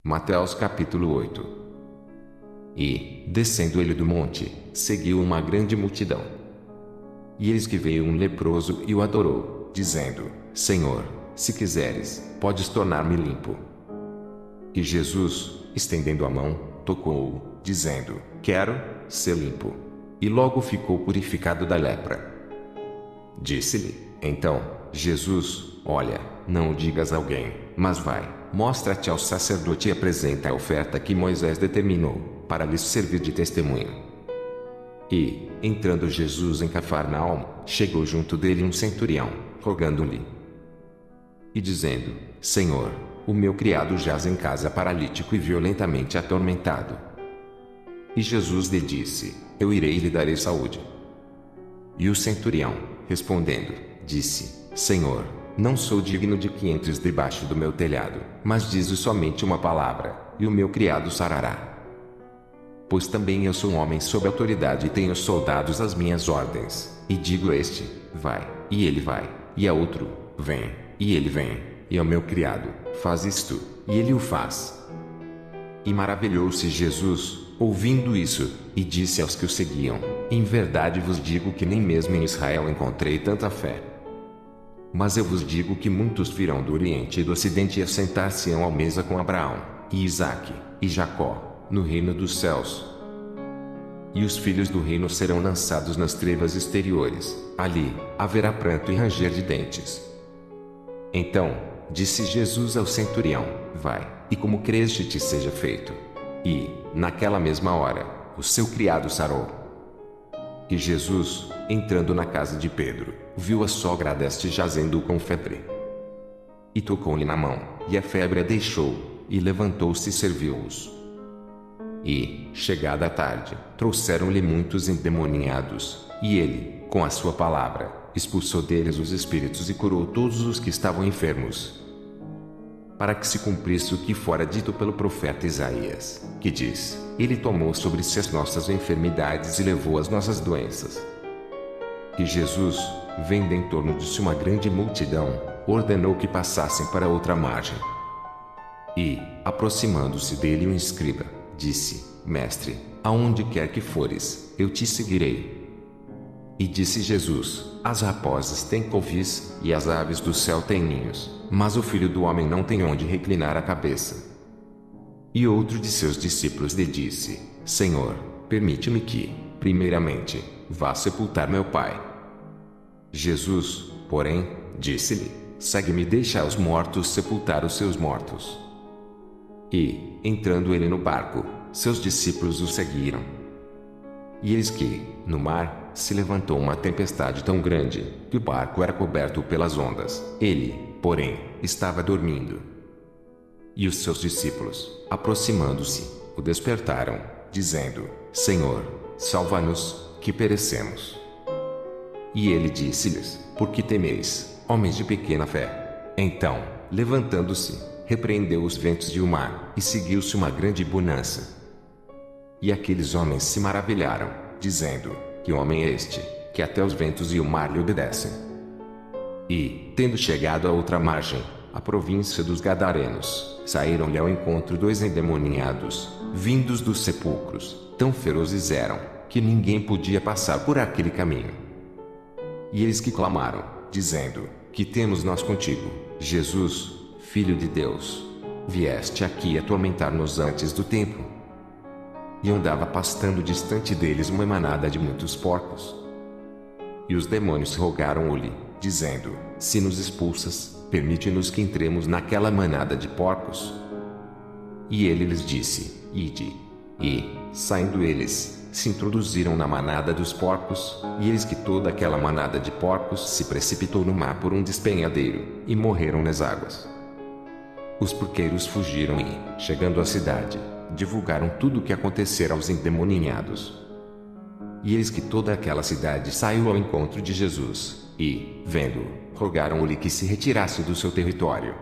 Mateus capítulo 8. E, descendo ele do monte, seguiu uma grande multidão. E eis que veio um leproso e o adorou, dizendo: Senhor, se quiseres, podes tornar-me limpo. E Jesus, estendendo a mão, tocou-o, dizendo: Quero ser limpo. E logo ficou purificado da lepra. Disse-lhe, então, Jesus: Olha, não o digas a alguém, mas vai, mostra-te ao sacerdote e apresenta a oferta que Moisés determinou, para lhes servir de testemunho. E, entrando Jesus em Cafarnaum, chegou junto dele um centurião, rogando-lhe e dizendo: Senhor, o meu criado jaz em casa paralítico e violentamente atormentado. E Jesus lhe disse: Eu irei e lhe darei saúde. E o centurião, respondendo, disse: Senhor, não sou digno de que entres debaixo do meu telhado, mas dize somente uma palavra, e o meu criado sarará. Pois também eu sou um homem sob autoridade e tenho soldados às minhas ordens, e digo a este: vai, e ele vai, e a outro: vem, e ele vem, e ao meu criado: faz isto, e ele o faz. E maravilhou-se Jesus, ouvindo isso, e disse aos que o seguiam: Em verdade vos digo que nem mesmo em Israel encontrei tanta fé. Mas eu vos digo que muitos virão do Oriente e do Ocidente e assentar-se-ão à mesa com Abraão, e Isaque, e Jacó, no reino dos céus. E os filhos do reino serão lançados nas trevas exteriores, ali haverá pranto e ranger de dentes. Então, disse Jesus ao centurião: Vai, e como creste te seja feito. E, naquela mesma hora, o seu criado sarou. E Jesus, entrando na casa de Pedro, viu a sogra deste jazendo com febre. E tocou-lhe na mão, e a febre a deixou, e levantou-se e serviu-os. E, chegada a tarde, trouxeram-lhe muitos endemoniados, e ele, com a sua palavra, expulsou deles os espíritos e curou todos os que estavam enfermos. Para que se cumprisse o que fora dito pelo profeta Isaías, que diz: Ele tomou sobre si as nossas enfermidades e levou as nossas doenças. E Jesus, vendo em torno de si uma grande multidão, ordenou que passassem para outra margem. E, aproximando-se dele um escriba, disse: Mestre, aonde quer que fores, eu te seguirei. E disse Jesus: As raposas têm covis, e as aves do céu têm ninhos, mas o Filho do Homem não tem onde reclinar a cabeça. E outro de seus discípulos lhe disse: Senhor, permite-me que, primeiramente, vá sepultar meu pai. Jesus, porém, disse-lhe: Segue-me e deixa os mortos sepultar os seus mortos. E, entrando ele no barco, seus discípulos o seguiram. E eis que, no mar, se levantou uma tempestade tão grande, que o barco era coberto pelas ondas. Ele, porém, estava dormindo. E os seus discípulos, aproximando-se, o despertaram, dizendo: Senhor, salva-nos, que perecemos. E ele disse-lhes: Por que temeis, homens de pequena fé? Então, levantando-se, repreendeu os ventos e o mar, e seguiu-se uma grande bonança. E aqueles homens se maravilharam, dizendo: Que homem é este, que até os ventos e o mar lhe obedecem? E, tendo chegado à outra margem, a província dos Gadarenos, saíram-lhe ao encontro dois endemoniados, vindos dos sepulcros. Tão ferozes eram, que ninguém podia passar por aquele caminho. E eles que clamaram, dizendo: Que temos nós contigo, Jesus, Filho de Deus? Vieste aqui atormentar-nos antes do tempo? E andava pastando distante deles uma manada de muitos porcos. E os demônios rogaram-lhe, dizendo: Se nos expulsas, permite-nos que entremos naquela manada de porcos. E ele lhes disse: Ide. E, saindo eles, se introduziram na manada dos porcos, e eis que toda aquela manada de porcos se precipitou no mar por um despenhadeiro, e morreram nas águas. Os porqueiros fugiram e, chegando à cidade, divulgaram tudo o que acontecera aos endemoniados. E eis que toda aquela cidade saiu ao encontro de Jesus, e, vendo-o, rogaram-lhe que se retirasse do seu território.